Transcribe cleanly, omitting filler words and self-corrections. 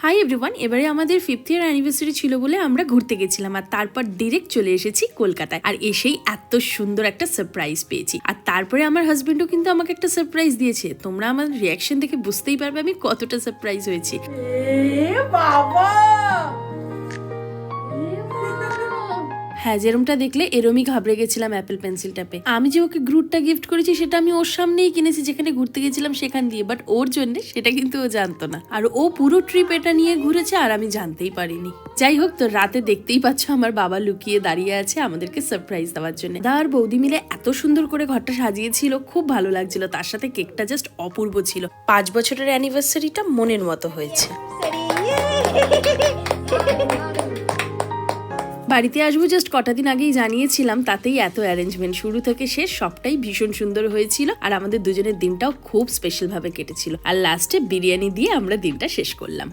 Hi everyone, এবারে আমাদের 5th ইয়ার anniversary ছিল বলে আমরা ঘুরতে গেছিলাম আর তারপর ডিরেক্ট চলে এসেছি কলকাতায়। আর এসেই এত সুন্দর একটা সারপ্রাইজ পেয়েছি। আর তারপরে আমার হাজবেন্ডও কিন্তু আমাকে একটা সারপ্রাইজ দিয়েছে। তোমরা আমার রিয়াকশন দেখে বুঝতেই পারবে আমি কতটা সারপ্রাইজ হয়েছি। বাবা হ্যাঁ, যেরমটা দেখলে এরমই ঘাবড়ে গেছিলাম অ্যাপেল পেন্সিলটা পেয়ে। আমি যে ওকে গ্রুটটা গিফট করেছি সেটা আমি ওর সামনেই কিনেছি, যেখানে ঘুরতে গেছিলাম সেখান দিয়ে, বাট ওর জন্য সেটা কিন্তু ও জানতো না। আর ও পুরো ট্রিপ এটা নিয়ে ঘুরেছে আর আমি জানতেই পারিনি। যাই হোক, তো রাতে দেখতেই পাচ্ছ আমার বাবা লুকিয়ে দাঁড়িয়ে আছে আমাদেরকে সারপ্রাইজ দেওয়ার জন্য। দাদার বৌদি মিলে এত সুন্দর করে ঘরটা সাজিয়েছিল, খুব ভালো লাগছিল। তার সাথে কেকটা জাস্ট অপূর্ব ছিল। 5 বছরের অ্যানিভার্সারিটা মনের মতো হয়েছে। বাড়িতে আসবো জাস্ট কটা দিন আগেই জানিয়েছিলাম, তাতেই এত অ্যারেঞ্জমেন্ট শুরু থেকে শেষ সবটাই ভীষণ সুন্দর হয়েছিল। আর আমাদের দুজনের দিনটাও খুব স্পেশাল ভাবে কেটেছিল। আর লাস্টে বিরিয়ানি দিয়ে আমরা দিনটা শেষ করলাম।